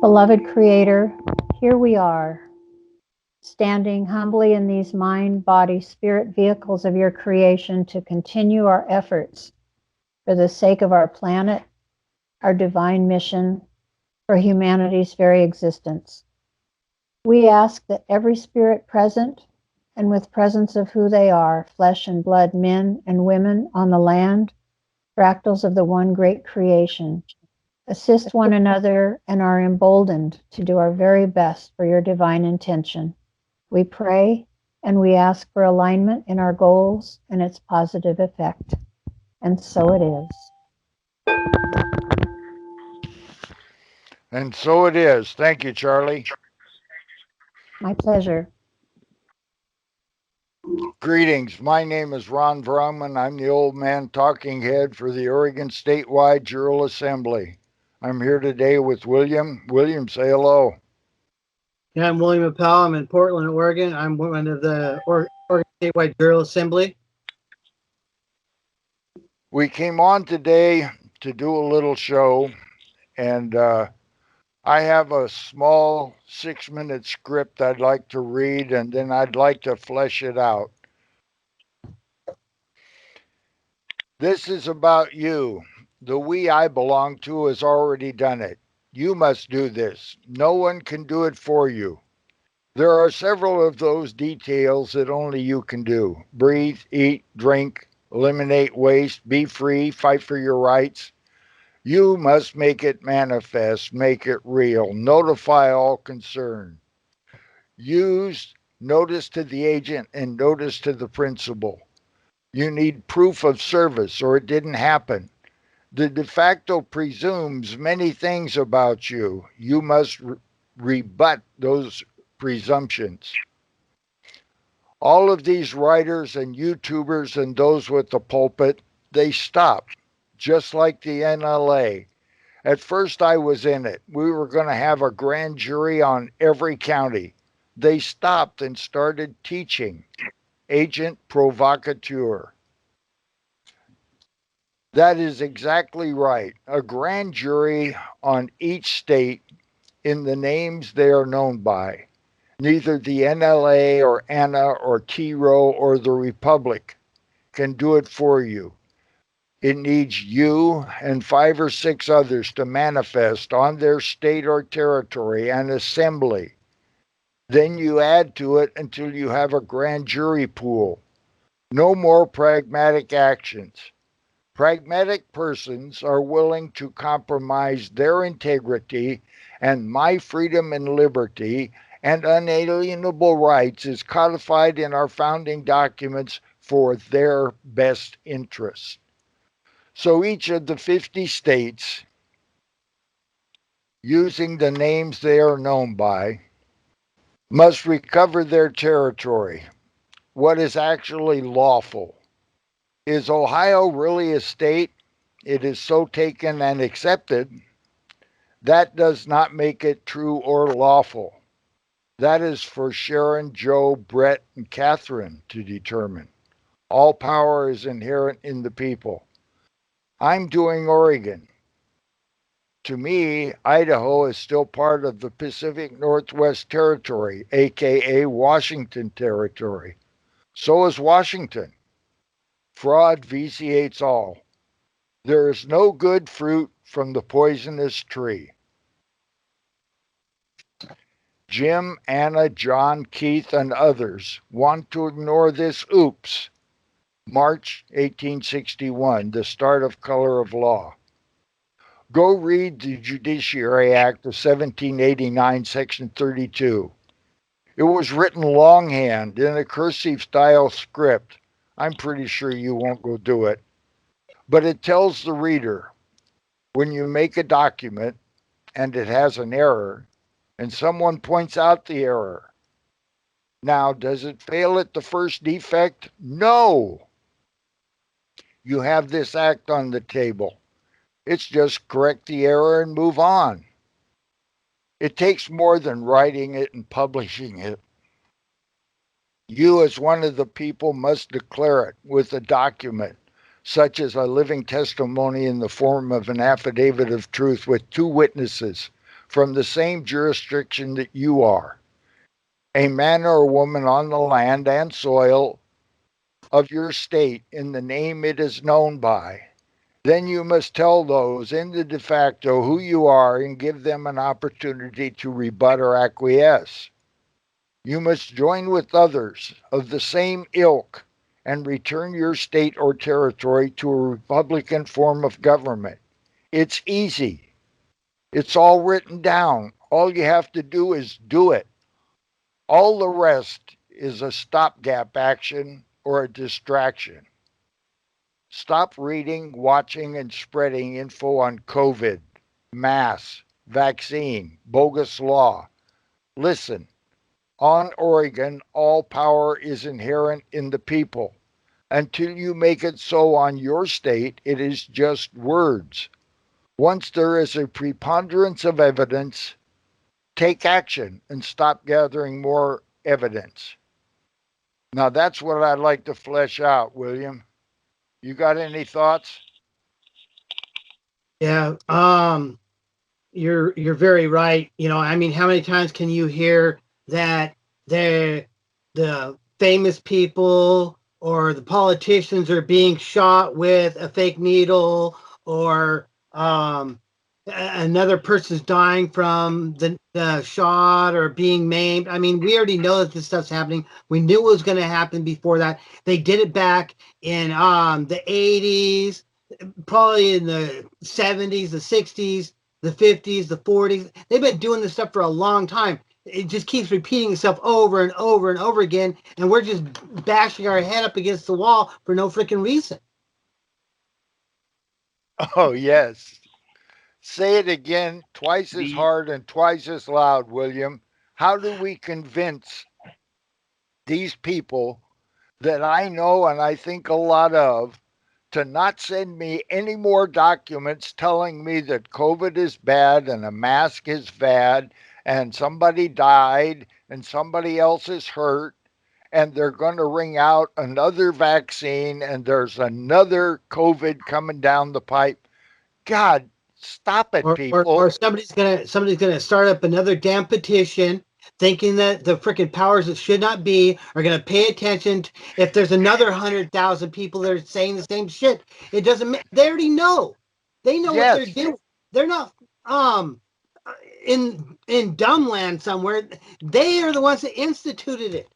Beloved Creator, here we are, standing humbly in these mind, body, spirit vehicles of your creation to continue our efforts for the sake of our planet, our divine mission, for humanity's very existence. We ask that every spirit present, and with presence of who they are, flesh and blood, men and women on the land, fractals of the one great creation, assist one another and are emboldened to do our very best for your divine intention. We pray and we ask for alignment in our goals and its positive effect. And so it is. And so it is. Thank you, Charlie. My pleasure. Greetings. My name is Ron Vrongman. I'm the old man talking head for the Oregon Statewide Jural Assembly. I'm here today with William. William, say hello. Yeah, I'm William Appel. I'm in Portland, Oregon. I'm one of the Oregon Statewide Jural Assembly. We came on today to do a little show, and I have a small 6-minute script I'd like to read, and then I'd like to flesh it out. This is about you. The we I belong to has already done it. You must do this. No one can do it for you. There are several of those details that only you can do. Breathe, eat, drink, eliminate waste, be free, fight for your rights. You must make it manifest, make it real, notify all concerned. Use notice to the agent and notice to the principal. You need proof of service or it didn't happen. The de facto presumes many things about you. You must rebut those presumptions. All of these writers and YouTubers and those with the pulpit, they stop, just like the NLA. At first, I was in it. We were going to have a grand jury on every county. They stopped and started teaching. Agent provocateur. That is exactly right. A grand jury on each state in the names they are known by. Neither the NLA or ANA or TRO or the Republic can do it for you. It needs you and 5 or 6 others to manifest on their state or territory an assembly. Then you add to it until you have a grand jury pool. No more pragmatic actions. Pragmatic persons are willing to compromise their integrity and my freedom and liberty and unalienable rights is codified in our founding documents for their best interests. So each of the 50 states, using the names they are known by, must recover their territory, what is actually lawful. Is Ohio really a state? It is so taken and accepted. That does not make it true or lawful. That is for Sharon, Joe, Brett, and Catherine to determine. All power is inherent in the people. I'm doing Oregon. To me, Idaho is still part of the Pacific Northwest Territory, aka Washington Territory. So is Washington. Fraud vitiates all. There is no good fruit from the poisonous tree. Jim, Anna, John, Keith, and others want to ignore this oops. March 1861, the start of color of law. Go read the Judiciary Act of 1789, Section 32. It was written longhand in a cursive style script. I'm pretty sure you won't go do it. But it tells the reader when you make a document and it has an error and someone points out the error. Now, does it fail at the first defect? No. You have this act on the table. It's just correct the error and move on. It takes more than writing it and publishing it. You, as one of the people, must declare it with a document, such as a living testimony in the form of an affidavit of truth with 2 witnesses, from the same jurisdiction that you are, a man or woman on the land and soil of your state in the name it is known by, then you must tell those in the de facto who you are and give them an opportunity to rebut or acquiesce. You must join with others of the same ilk and return your state or territory to a republican form of government. It's easy. It's all written down. All you have to do is do it. All the rest is a stopgap action or a distraction. Stop reading, watching, and spreading info on COVID, mass, vaccine, bogus law. Listen, on Oregon, all power is inherent in the people. Until you make it so on your state, it is just words. Once there is a preponderance of evidence, take action and stop gathering more evidence. Now, that's what I'd like to flesh out, William. You got any thoughts? Yeah. You're very right. I mean, how many times can you hear that the famous people or the politicians are being shot with a fake needle, or another person's dying from the shot or being maimed? I mean, we already know that this stuff's happening. We knew it was going to happen before that. They did it back in the 80s, probably in the 70s, the 60s, the 50s, the 40s. They've been doing this stuff for a long time. It just keeps repeating itself over and over and over again, and we're just bashing our head up against the wall for no freaking reason. Oh, yes. Say it again, twice as hard and twice as loud, William. How do we convince these people that I know and I think a lot of to not send me any more documents telling me that COVID is bad and a mask is bad and somebody died and somebody else is hurt and they're going to ring out another vaccine and there's another COVID coming down the pipe? God, stop it, people. Or somebody's gonna start up another damn petition, thinking that the freaking powers that should not be are gonna pay attention. If there's another 100,000 people that are saying the same shit, it doesn't. They already know. They know what they're Yes, doing. They're not in dumb land somewhere. They are the ones that instituted it.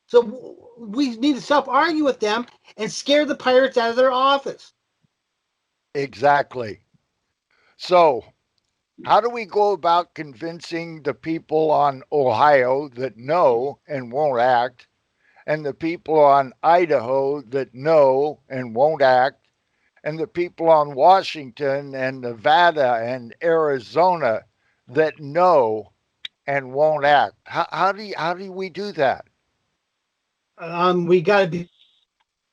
So we need to stop arguing with them and scare the pirates out of their office. exactly. So, how do we go about convincing the people on Ohio that know and won't act, and the people on Idaho that know and won't act, and the people on Washington and Nevada and Arizona that know and won't act? How do we do that? We got to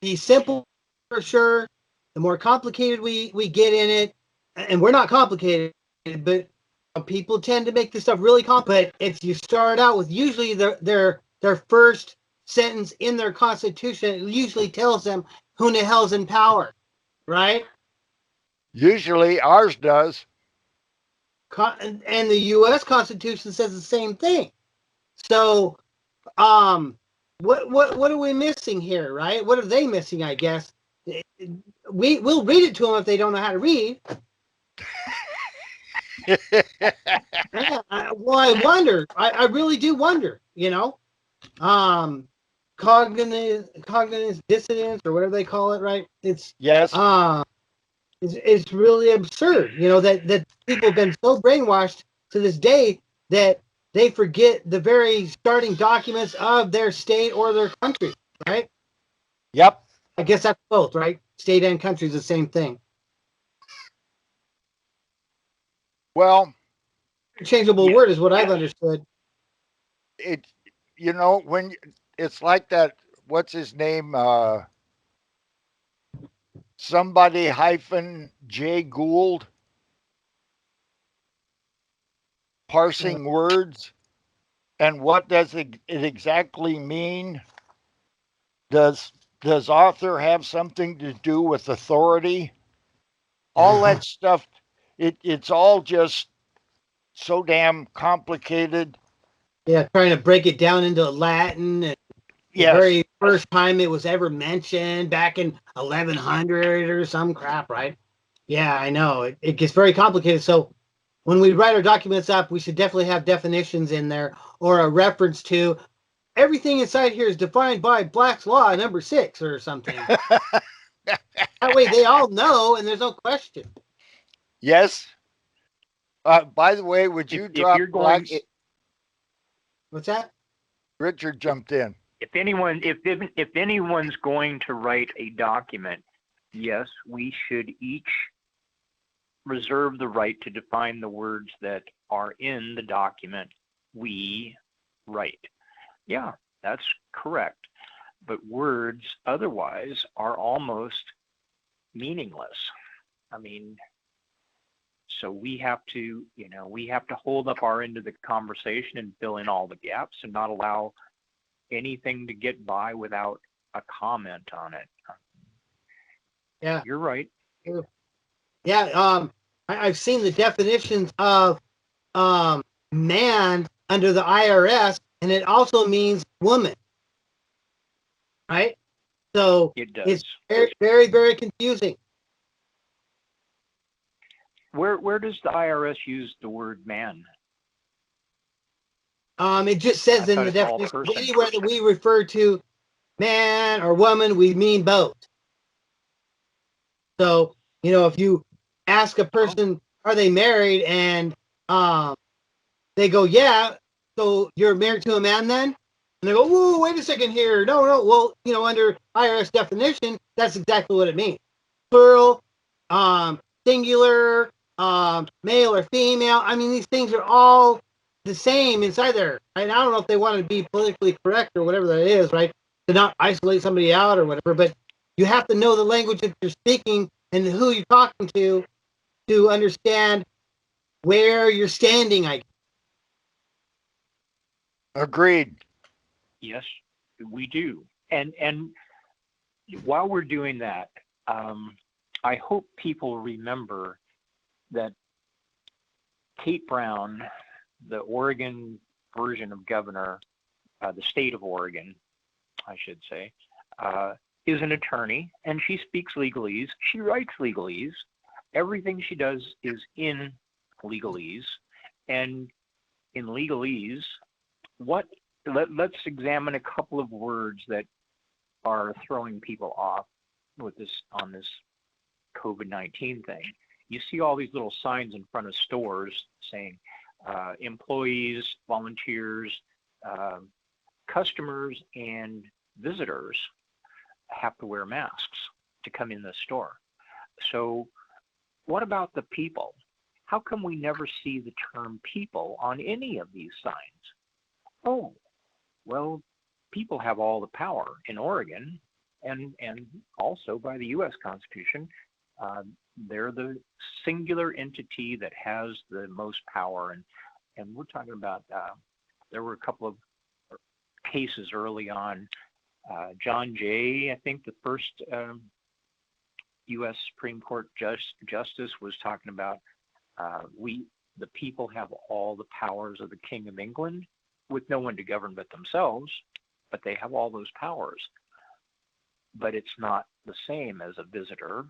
be simple for sure. The more complicated we get in it, and we're not complicated, but people tend to make this stuff really complicated. But it's, you start out with usually their first sentence in their constitution. It usually tells them who the hell's in power, right? Usually ours does. And the U.S. Constitution says the same thing. So, what are we missing here, right? What are they missing? I guess we'll read it to them if they don't know how to read. Yeah, well, I wonder. I really do wonder. Cognitive dissonance or whatever they call it, right? Yes. It's really absurd. That people have been so brainwashed to this day that they forget the very starting documents of their state or their country, right? Yep. I guess that's both, right? State and country is the same thing. Well, Interchangeable word is what I've understood. it when it's like that, what's his name, somebody hyphen Jay Gould, parsing words, and what does it exactly mean? Does author have something to do with authority? All that stuff, it's all just so damn complicated. Yeah, trying to break it down into Latin. And the Yes. very first time it was ever mentioned back in 1100 or some crap, right? Yeah, I know. It gets very complicated. So when we write our documents up, we should definitely have definitions in there or a reference to everything inside here is defined by Black's Law number 6 or something. That way they all know and there's no question. Yes. By the way, would you If drop you're going, Black's? What's that? Richard jumped in. if anyone's going to write a document, yes, we should each reserve the right to define the words that are in the document we write. Yeah, that's correct. But words otherwise are almost meaningless. I mean, so we have to, hold up our end of the conversation and fill in all the gaps and not allow anything to get by without a comment on it. Yeah. You're right. Yeah, I've seen the definitions of man under the IRS, and it also means woman, right? So It does. it's very, very, very confusing. Where does the IRS use the word man? It just says in the definition, anywhere that we refer to man or woman, we mean both. So, if you ask a person, are they married? And they go, yeah. So you're married to a man then? And they go, whoa, wait a second here. No. Well, under IRS definition, that's exactly what it means. Plural, singular, male or female. I mean, these things are all the same inside there. And I don't know if they want to be politically correct or whatever that is, right? To not isolate somebody out or whatever, but you have to know the language that you're speaking and who you're talking to understand where you're standing, I guess. Agreed. Yes, we do. And while we're doing that, I hope people remember that Kate Brown, the Oregon version of governor, the state of Oregon, I should say, is an attorney, and she speaks legalese. She writes legalese. Everything she does is in legalese. And in legalese, let's examine a couple of words that are throwing people off on this COVID-19 thing. You see all these little signs in front of stores saying employees, volunteers, customers, and visitors have to wear masks to come in the store. So what about the people? How come we never see the term people on any of these signs? Oh, well, people have all the power in Oregon and also by the U.S. Constitution. They're the singular entity that has the most power. And we're talking about, there were a couple of cases early on. John Jay, I think the first U.S. Supreme Court justice was talking about the people have all the powers of the King of England with no one to govern but themselves, but they have all those powers. But it's not the same as a visitor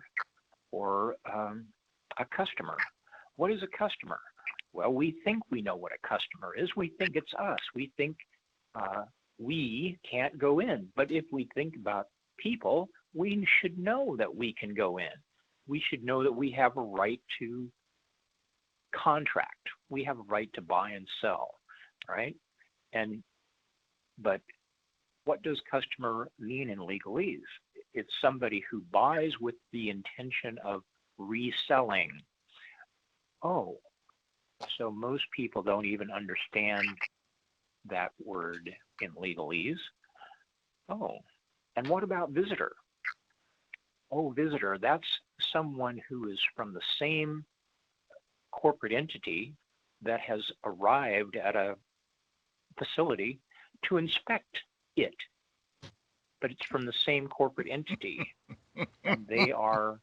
or a customer. What is a customer? Well, we think we know what a customer is. We think it's us. We think we can't go in. But if we think about people, we should know that we can go in. We should know that we have a right to contract. We have a right to buy and sell, right? But what does customer mean in legalese? It's somebody who buys with the intention of reselling. Oh, so most people don't even understand that word in legalese. Oh, and what about visitor? Oh, visitor, that's someone who is from the same corporate entity that has arrived at a facility to inspect it. But it's from the same corporate entity. And they are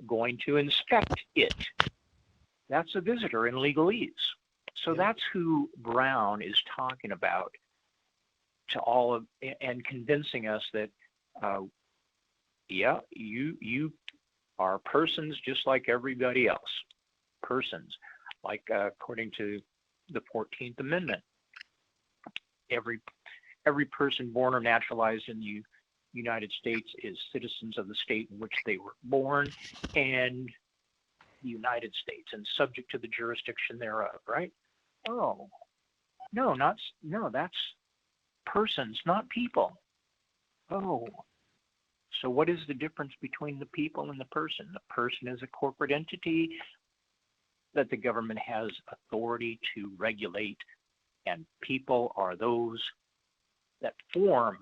going to inspect it. That's a visitor in legalese. So that's who Brown is talking about to all of, and convincing us that, yeah, you are persons just like everybody else. Persons, like according to the 14th Amendment, every person born or naturalized in the United States is citizens of the state in which they were born and the United States and subject to the jurisdiction thereof, right? Oh, no, that's persons, not people. Oh, so what is the difference between the people and the person? The person is a corporate entity that the government has authority to regulate, and people are those that form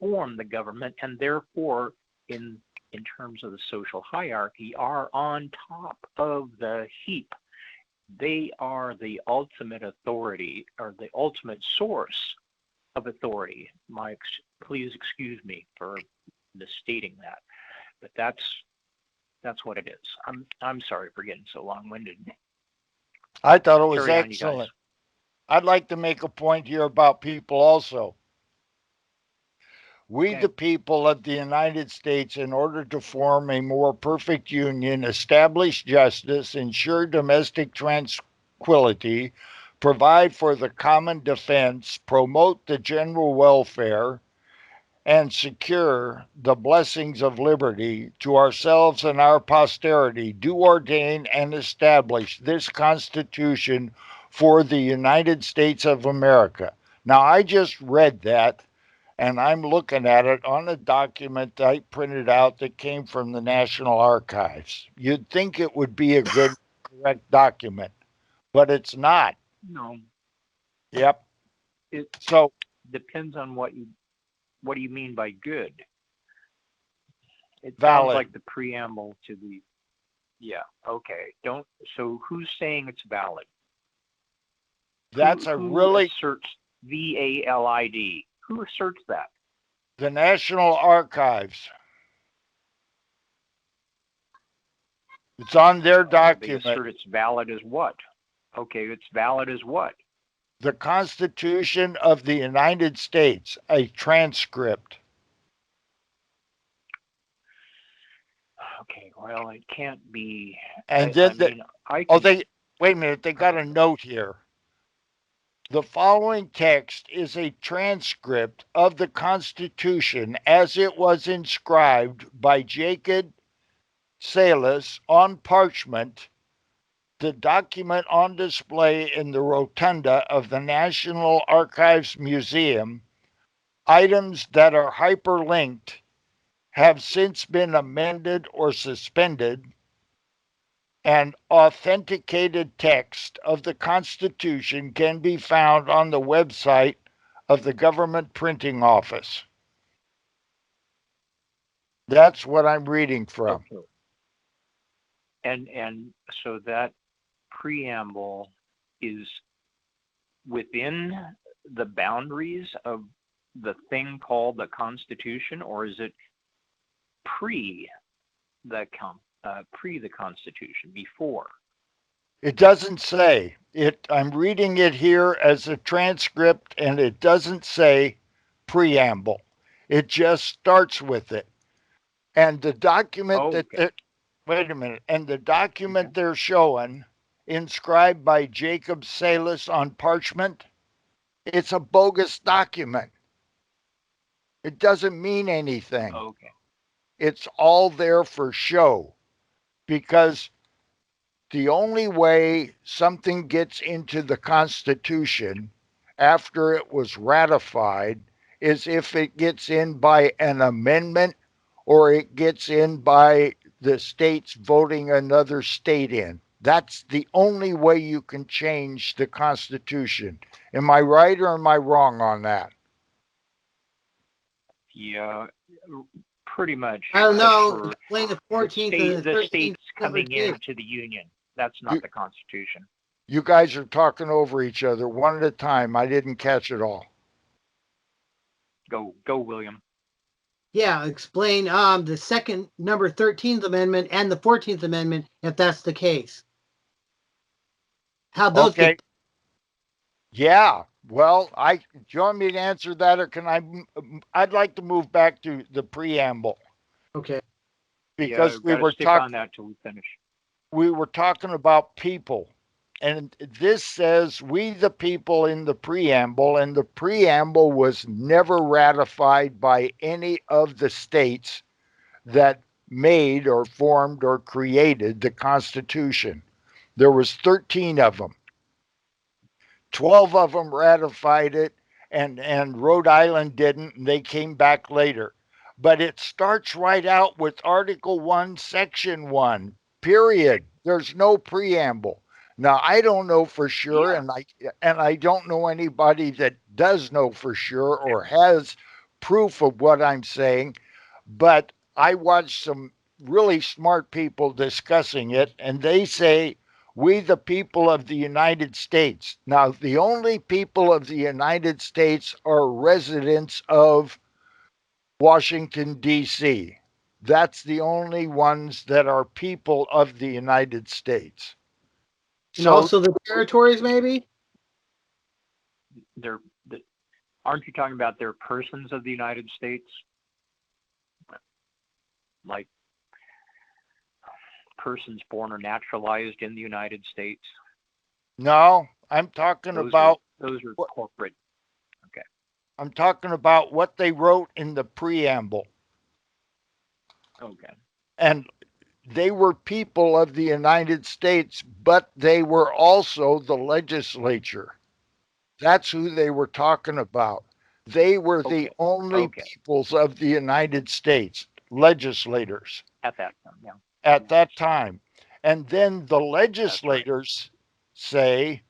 the government, and therefore in terms of the social hierarchy are on top of the heap. They are the ultimate authority, or the ultimate source of authority. Please excuse me for misstating that, but that's what it is. I'm sorry for getting so long-winded. I thought it was Carry on, you guys. excellent. I'd like to make a point here about people also. We, Okay. the people of the United States, in order to form a more perfect union, establish justice, ensure domestic tranquility, provide for the common defense, promote the general welfare, and secure the blessings of liberty to ourselves and our posterity, do ordain and establish this Constitution for the United States of America. Now, I just read that, and I'm looking at it on a document I printed out that came from the National Archives. You'd think it would be a good, correct document, but it's not. No, Yep. it So depends on what do you mean by good? It valid. sounds like the preamble to the, yeah, okay. So who's saying it's valid? That's who really asserts VALID? Who asserts that? the National Archives. It's on their They document. assert it's valid as what? Okay, it's valid as what? The Constitution of the United States, a transcript. Okay, well, it can't be. And then wait a minute, they got a note here. The following text is a transcript of the Constitution as it was inscribed by Jacob Salas on parchment. The document on display in the rotunda of the National Archives Museum. Items that are hyperlinked have since been amended or suspended. And authenticated text of the Constitution can be found on the website of the Government Printing Office. That's what I'm reading from. Okay. And so that preamble is within the boundaries of the thing called the Constitution, or is it pre the Constitution, before? It doesn't say. I'm reading it here as a transcript, and it doesn't say preamble. It just starts with it. And the document wait a minute, and the document they're showing, inscribed by Jacob Salas on parchment, it's a bogus document. It doesn't mean anything. Okay. It's all there for show, because the only way something gets into the Constitution after it was ratified is if it gets in by an amendment or it gets in by the states voting another state in. That's the only way you can change the Constitution. Am I right or am I wrong on that? Yeah, pretty much. I don't know. For Explain the 14th and the the 13th. states coming 17th. into the Union. That's not the Constitution. You guys are talking over each other one at a time. I didn't catch it all. Go, William. Yeah, explain the second number 13th Amendment and the 14th Amendment, if that's the case. How those Okay. Yeah. Well, do you want me to answer that, or can I? I'd like to move back to the preamble Okay. Yeah, because got to stick on that till we finish. we were talking about people. And this says, we the people in the preamble, and the preamble was never ratified by any of the states that made or formed or created the Constitution. There was 13 of them. 12 of them ratified it, and Rhode Island didn't, and they came back later. But it starts right out with Article 1, Section 1, period. There's no preamble. Now, I don't know for sure, Yeah. and I don't know anybody that does know for sure or has proof of what I'm saying, but I watched some really smart people discussing it, and they say we, the people of the United States. Now, the only people of the United States are residents of Washington, D.C. That's the only ones that are people of the United States. And So, also the territories, maybe? They're, aren't you talking about they're persons of the United States? Like persons born or naturalized in the United States? no, I'm talking Those about are corporate. Okay. I'm talking about what they wrote in the preamble. Okay. And they were people of the United States, but they were also the legislature. That's who they were talking about. They were the Okay. only Okay. peoples of the United States, legislators At that time, yeah. at that time. And then the That's right. legislators say,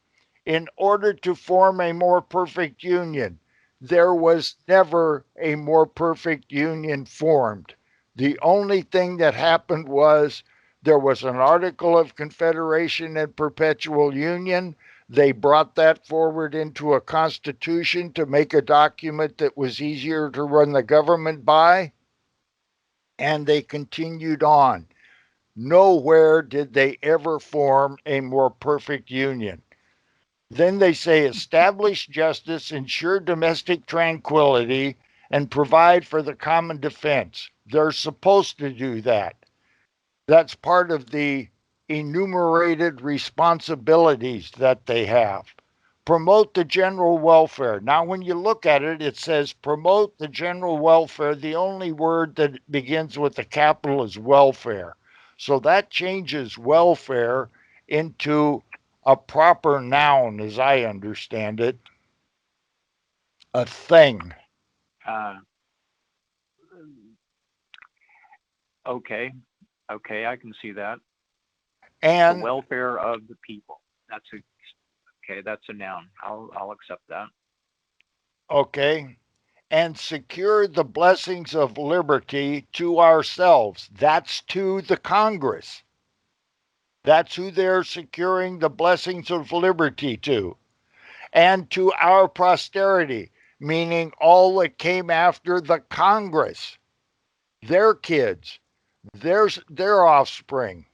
in order to form a more perfect union, there was never a more perfect union formed. The only thing that happened was there was an Article of Confederation and Perpetual Union. They brought that forward into a constitution to make a document that was easier to run the government by, and they continued on. Nowhere did they ever form a more perfect union. Then they say establish justice, ensure domestic tranquility, and provide for the common defense. They're supposed to do that. That's part of the enumerated responsibilities that they have. Promote the general welfare. Now, when you look at it, it says promote the general welfare. The only word that begins with a capital is welfare. So that changes welfare into a proper noun, as I understand it, a thing. Uh, okay. Okay, I can see that. The And, welfare of the people. That's a okay. That's a noun. I'll accept that. okay, and secure the blessings of liberty to ourselves. That's to the Congress. That's who they're securing the blessings of liberty to. And to our posterity, meaning all that came after the Congress, their kids, their offspring.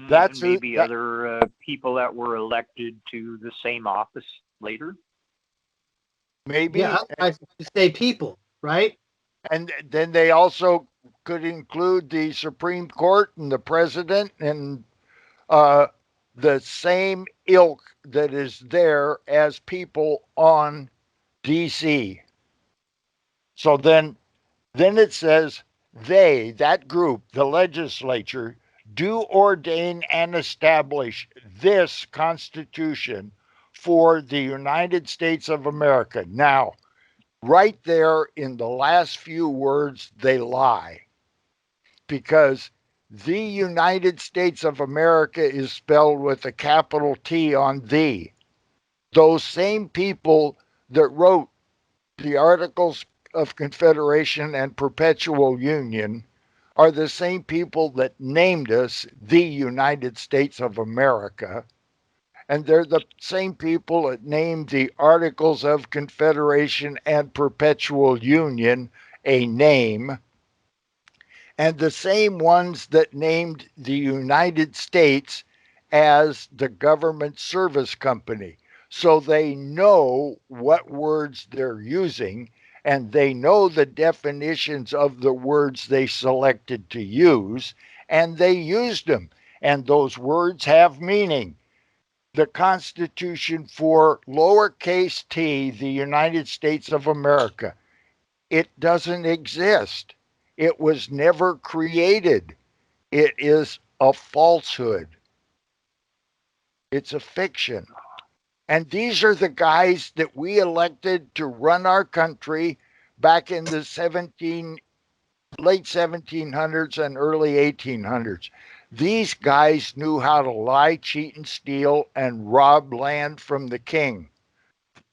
That's And who maybe that other people that were elected to the same office later. Yeah, maybe. otherwise you say people, right? And then they also could include the Supreme Court and the president and uh, the same ilk that is there as people on DC. So then it says they, that group, the legislature, do ordain and establish this Constitution for the United States of America. Now, right there in the last few words, they lie because the United States of America is spelled with a capital T on the. Those same people that wrote the Articles of Confederation and Perpetual Union are the same people that named us the United States of America. And they're the same people that named the Articles of Confederation and Perpetual Union a name, and the same ones that named the United States as the government service company. So they know what words they're using and they know the definitions of the words they selected to use, and they used them. And those words have meaning. The Constitution for lowercase t, the United States of America, it doesn't exist. It was never created. It is a falsehood. It's a fiction. And these are the guys that we elected to run our country back in the late 1700s and early 1800s. These guys knew how to lie, cheat, and steal and rob land from the king.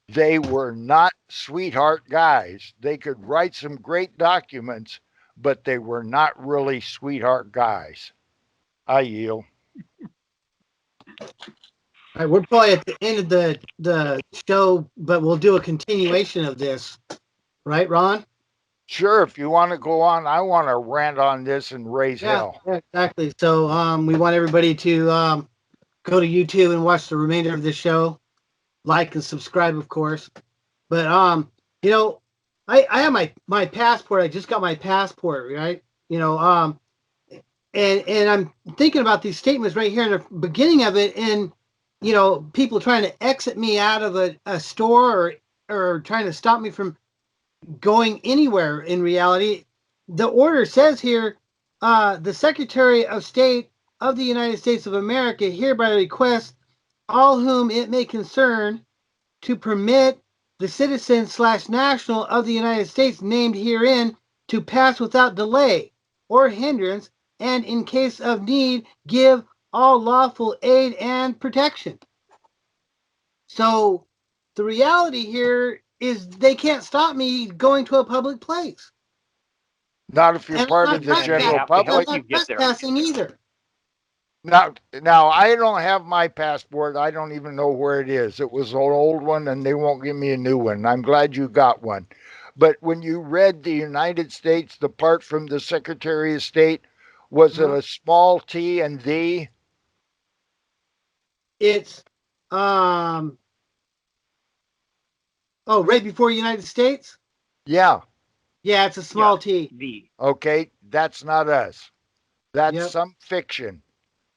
They were not sweetheart guys. They could write some great documents, but they were not really sweetheart guys. I yield. All right, we're probably at the end of the show, but we'll do a continuation of this, right, Ron? Sure, if you want to go on, I want to rant on this and raise hell. Yeah, exactly. So we want everybody to go to YouTube and watch the remainder of the show. Like and subscribe, of course. But you know, I have my passport. I just got my passport, right? You know, and I'm thinking about these statements right here in the beginning of it, and you know, people trying to exit me out of a store or trying to stop me from going anywhere. In reality, the order says here, the Secretary of State of the United States of America hereby requests all whom it may concern to permit the citizen/national of the United States named herein to pass without delay or hindrance, and in case of need, give all lawful aid and protection. So the reality here is they can't stop me going to a public place. Not if you're And part I'm of not the general have to help I'm public. you not get there. trespassing either. Now, I don't have my passport. I don't even know where it is. It was an old one, and they won't give me a new one. I'm glad you got one. But when you read the United States, the part from the Secretary of State, was it a small t and the? It's right before United States? Yeah. Yeah, it's a Yeah, small T. the. Okay. That's not us. That's Yep. some fiction.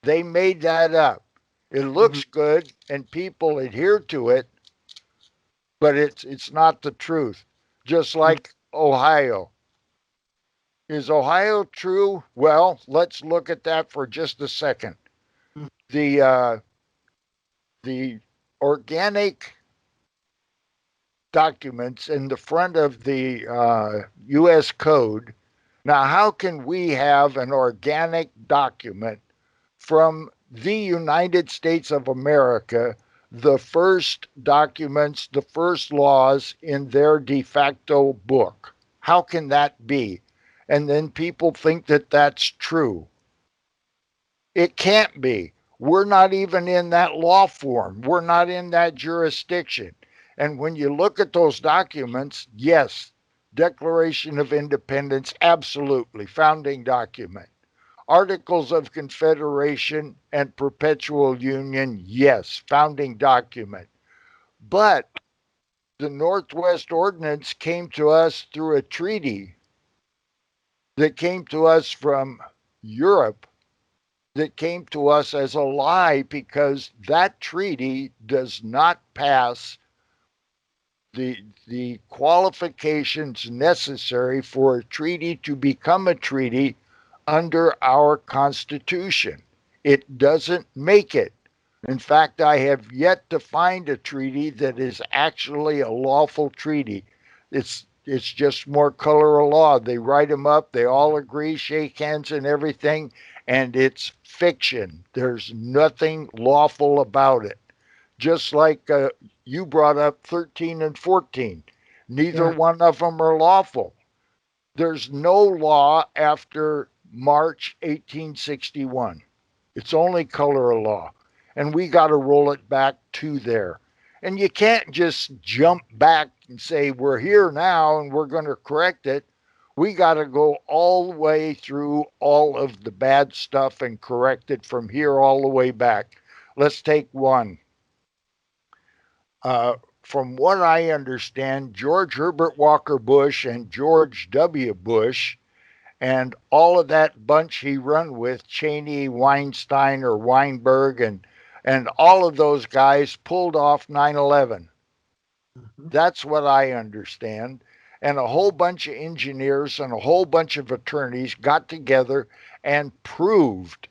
They made that up. It looks good, and people adhere to it, but it's not the truth. Just like Ohio. Is Ohio true? Well, let's look at that for just a second. The the organic documents in the front of the U.S. Code. Now, how can we have an organic document from the United States of America, the first documents, the first laws in their de facto book? How can that be? And then people think that that's true. It can't be. We're not even in that law form. We're not in that jurisdiction. And when you look at those documents, yes, Declaration of Independence, absolutely, founding document. Articles of Confederation and Perpetual Union, yes, founding document. But the Northwest Ordinance came to us through a treaty that came to us from Europe, that came to us as a lie, because that treaty does not pass the qualifications necessary for a treaty to become a treaty under our Constitution. It doesn't make it. In fact, I have yet to find a treaty that is actually a lawful treaty. It's just more color of law. They write them up, they all agree, shake hands and everything, and it's fiction. There's nothing lawful about it. Just like you brought up 13 and 14. Neither one of them are lawful. There's no law after March 1861. It's only color of law. And we got to roll it back to there. And you can't just jump back and say, we're here now and we're going to correct it. We got to go all the way through all of the bad stuff and correct it from here all the way back. Let's take one. From what I understand, George Herbert Walker Bush and George W. Bush and all of that bunch he run with, Cheney, Weinstein, or Weinberg, and all of those guys pulled off 9/11. Mhm. That's what I understand. And a whole bunch of engineers and a whole bunch of attorneys got together and proved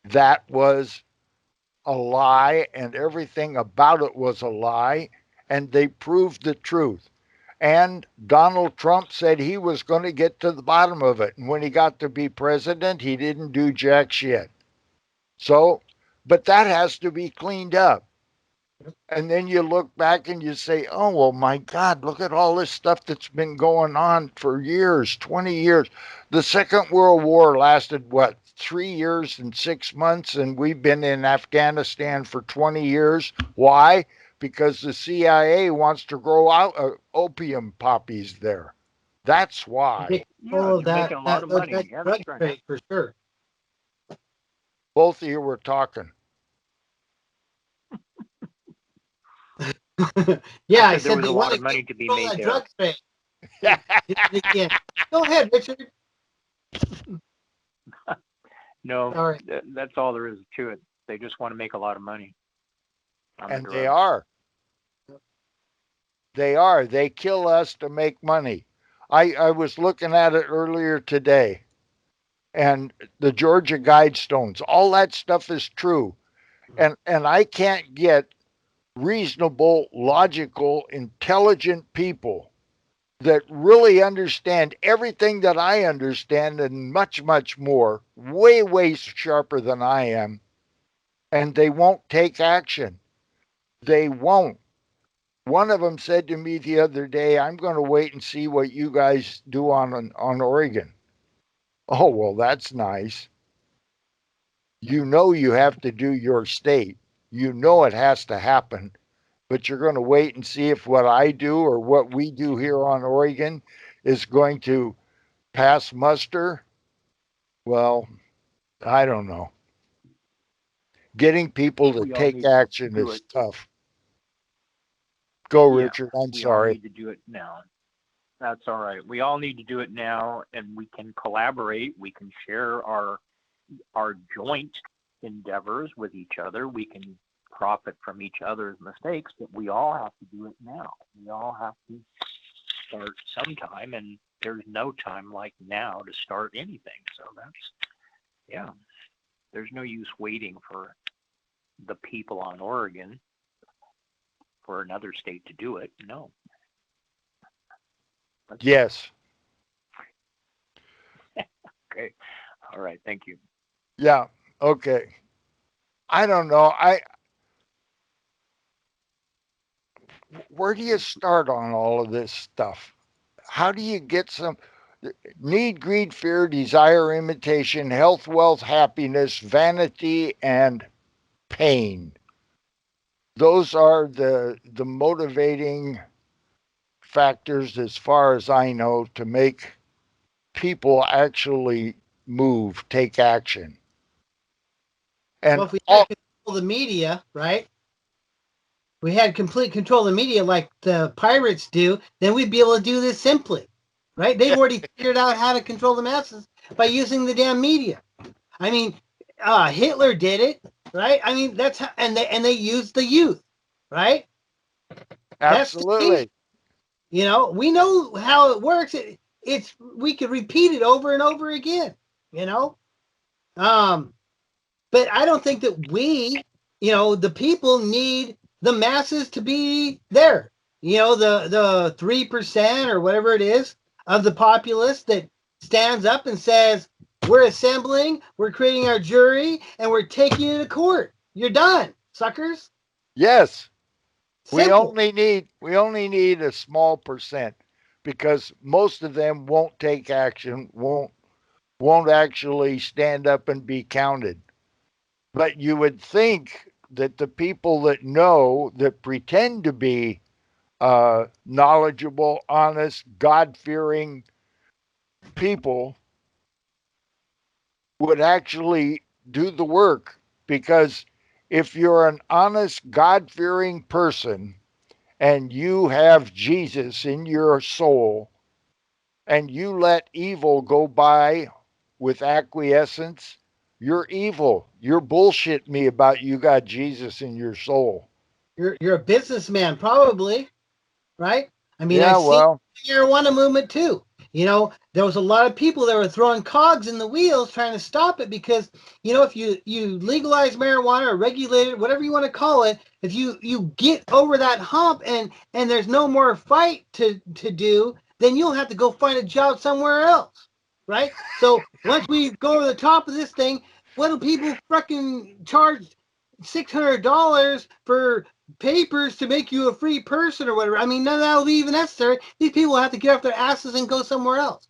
that was a lie and everything about it was a lie. And they proved the truth. And Donald Trump said he was going to get to the bottom of it. And when he got to be president, he didn't do jack shit. So, but that has to be cleaned up. And then you look back and you say, oh, well, my God, look at all this stuff that's been going on for years, 20 years. The Second World War lasted, what, 3 years and 6 months? And we've been in Afghanistan for 20 years. Why? Because the CIA wants to grow out opium poppies there. That's why. Take Yeah, control of they're making a lot of money. that Yeah, drug that's right. trade for sure. Both of you were talking. Yeah, I I said there said was they a want lot to of money take to be control of made that there. drug trade. Did it again. Go ahead, Richard. No, Sorry. that's all there is to it. They just want to make a lot of money on the And they drugs. are. They are. They kill us to make money. I was looking at it earlier today, and the Georgia Guidestones, all that stuff is true. And I can't get reasonable, logical, intelligent people that really understand everything that I understand and much, much more, way, way sharper than I am, and they won't take action. They won't. One of them said to me the other day, I'm going to wait and see what you guys do on Oregon. Oh, well, that's nice. You know you have to do your state. You know it has to happen, but you're going to wait and see if what I do or what we do here on Oregon is going to pass muster. Well, I don't know. Getting people to We all take need to action do is it. tough. Go, Yeah, Richard. I'm we all sorry. need to do it now. That's all right. We all need to do it now, and we can collaborate. We can share our joint endeavors with each other. We can profit from each other's mistakes, but we all have to do it now. We all have to start sometime, and there's no time like now to start anything. So yeah, there's no use waiting for the people on Oregon for another state to do it. No. Yes. Okay. All right. Thank you. Yeah. Okay. I don't know. Where do you start on all of this stuff? How do you get some need, greed, fear, desire, imitation, health, wealth, happiness, vanity, and pain? Those are the motivating factors, as far as I know, to make people actually move, take action. And Well, if we had all, control of the media, right? We had complete control of the media like the pirates do, then we'd be able to do this simply, right? They've already figured out how to control the masses by using the damn media. I mean, Hitler did it, right? I mean, that's how, and they used the youth, right? That's the station. absolutely. You know, we know how it works. It's we could repeat it over and over again. You know, um, but I don't think that the people need the masses to be there. You know, the 3% or whatever it is of the populace that stands up and says, "We're assembling, we're creating our jury, and we're taking you to court. You're done, suckers." Yes. Simple. We only need a small percent, because most of them won't take action, won't actually stand up and be counted. But you would think that the people that know, that pretend to be knowledgeable, honest, God fearing people, would actually do the work, because If you're an honest, God-fearing person and you have Jesus in your soul and you let evil go by with acquiescence, you're evil. You're bullshit me about you got Jesus in your soul. You're a businessman, probably, right? I mean, I Yeah, see well, the marijuana movement too. There was a lot of people that were throwing cogs in the wheels trying to stop it because, if you legalize marijuana or regulate it, whatever you want to call it, if you get over that hump and there's no more fight to do, then you'll have to go find a job somewhere else, right? So once we go over the top of this thing, what do people freaking charge $600 for papers to make you a free person or whatever? I mean, none of that will be even necessary. These people will have to get off their asses and go somewhere else.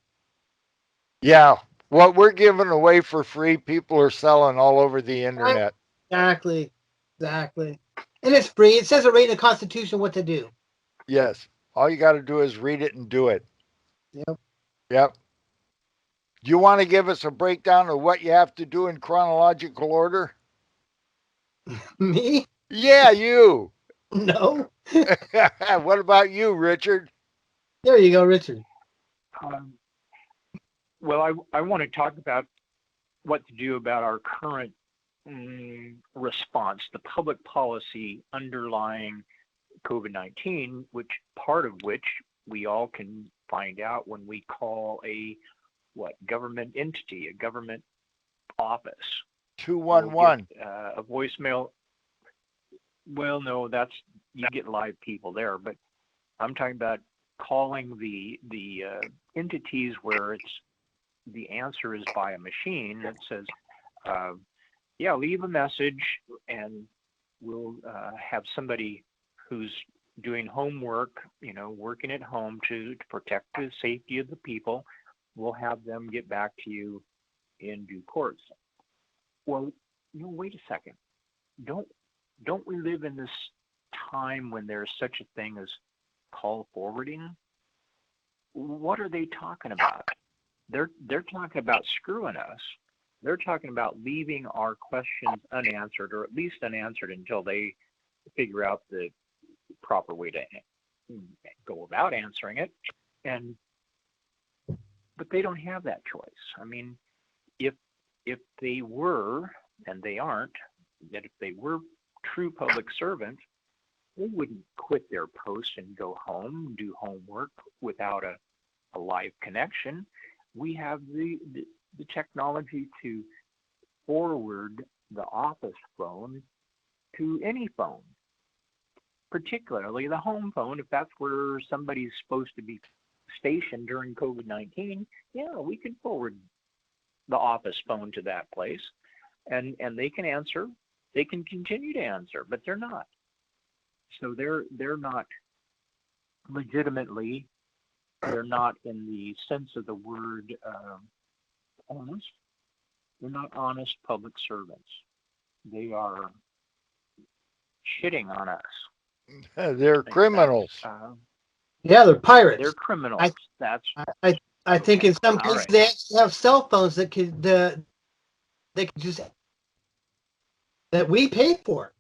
yeah, what we're giving away for free, people are selling all over the Right? internet. Exactly. Exactly. And it's free. It says it right in the Constitution what to do. Yes. All you got to do is read it and do it. Yep. Yep. Do you want to give us a breakdown of what you have to do in chronological order? Me? Yeah, you. No. What about you, Richard? There you go, Richard. Um, well, I want to talk about what to do about our current response, the public policy underlying COVID-19, which part of which we all can find out when we call a government entity, a government office. We'll get 211. a voicemail. Well, no, that's you get live people there, but I'm talking about calling the entities where it's the answer is by a machine that says, uh, yeah, leave a message and we'll have somebody who's doing homework, working at home to protect the safety of the people. We'll have them get back to you in due course. Well, wait a second. Don't don't we live in this time when there's such a thing as call forwarding? What are they talking about? They're talking about screwing us. They're talking about leaving our questions unanswered, or at least unanswered until they figure out the proper way to go about answering it. And but they don't have that choice. I mean, if if they were, and they aren't, that if they were true public servants, they wouldn't quit their post and go home, do homework without a live connection. We have the technology to forward the office phone to any phone, particularly the home phone. If that's where somebody's supposed to be stationed during COVID-19, yeah, we can forward the office phone to that place and they can answer. They can continue to answer, but they're not. So they're not legitimately, they're not in the sense of the word honest. They're not honest public servants. They are shitting on us. They're I think that's criminals. Yeah, they're pirates. they're criminals. I That's I think okay. in some All cases right. they actually have cell phones they could just that we pay for.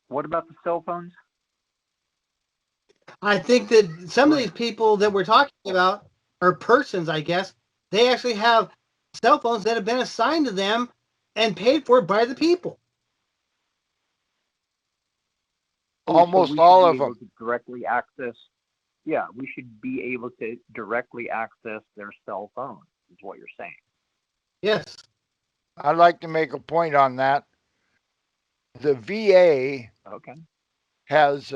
What about the cell phones? I think that some Go of these ahead. people that we're talking about are persons, I guess. They actually have cell phones that have been assigned to them and paid for by the people. Oh, so Almost we should all be of able them. to directly access. Yeah, we should be able to directly access their cell phone. Is what you're saying. Yes. I'd like to make a point on that. The VA Okay. has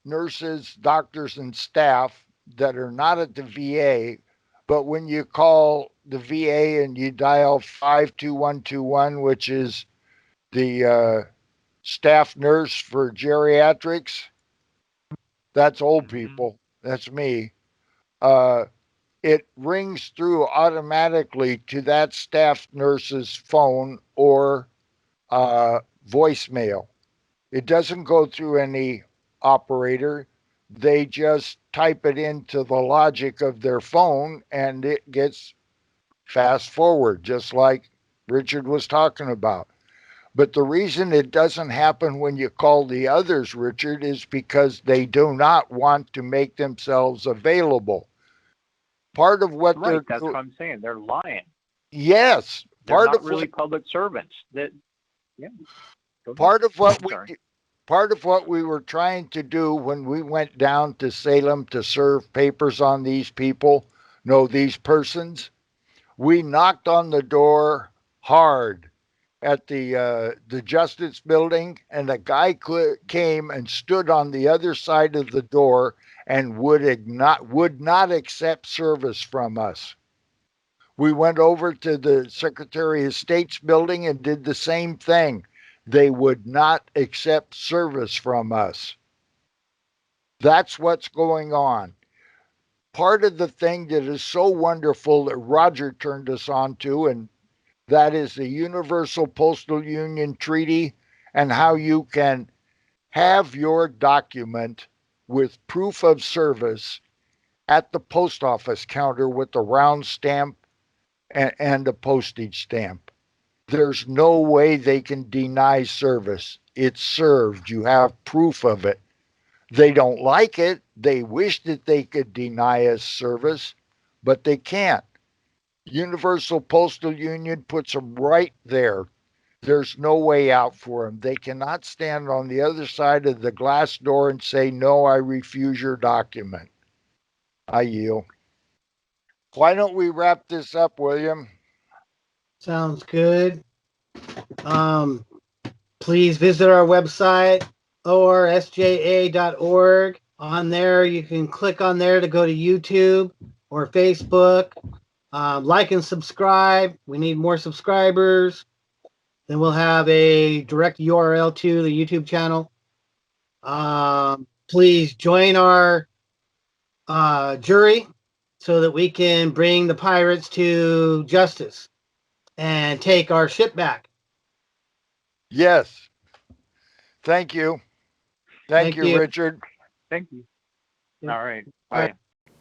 nurses, doctors, and staff that are not at the VA, but when you call the VA and you dial 52121, which is the staff nurse for geriatrics, that's old Mm-hmm. people, that's me. Uh, it rings through automatically to that staff nurse's phone or uh, voicemail. It doesn't go through any operator. They just type it into the logic of their phone and it gets fast forward, just like Richard was talking about. But the reason it doesn't happen when you call the others, Richard, is because they do not want to make themselves available. Part of what Right, that's what I'm saying. They're lying. yes, They're part not of really what public servants. That, yeah. Go ahead. part of what I'm we sorry. part of what we were trying to do when we went down to Salem to serve papers on these people, no, these persons, we knocked on the door hard at the Justice Building, and a guy came and stood on the other side of the door and would not accept service from us. We went over to the Secretary of State's building and did the same thing. They would not accept service from us. That's what's going on. Part of the thing that is so wonderful that Roger turned us on to, and that is the Universal Postal Union Treaty, and how you can have your document with proof of service at the post office counter with a round stamp and a postage stamp. There's no way they can deny service. It's served. You have proof of it. They don't like it. They wish that they could deny us service, but they can't. Universal Postal Union puts them right there. There's no way out for them. They cannot stand on the other side of the glass door and say, no, I refuse your document. I yield. Why don't we wrap this up, William? Sounds good. Please visit our website, orsja.org. On there, you can click on there to go to YouTube or Facebook. Like and subscribe. We need more subscribers. Then we'll have a direct URL to the YouTube channel. Please join our jury so that we can bring the pirates to justice and take our ship back. Yes. Thank you. Thank Thank you, you. Richard. Thank you. Yeah. All right. All Bye. right.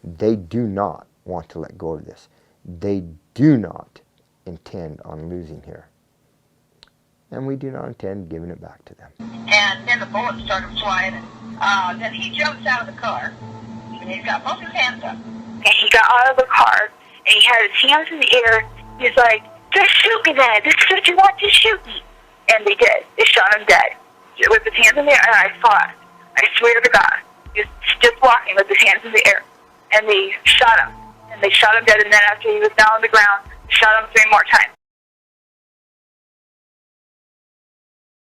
They do not want to let go of this. They do not intend on losing here. And we do not intend giving it back to them. And then the bullets started flying. Then he jumps out of the car. And he's got both his hands up. And he got out of the car, and he had his hands in the air. He's like, just shoot me then. This is what you want, to shoot me. And they did. They shot him dead. With his hands in the air, and I saw it. I swear to God. He was just walking with his hands in the air. And they shot him. And they shot him dead, and then after he was down on the ground, they shot him 3 more times.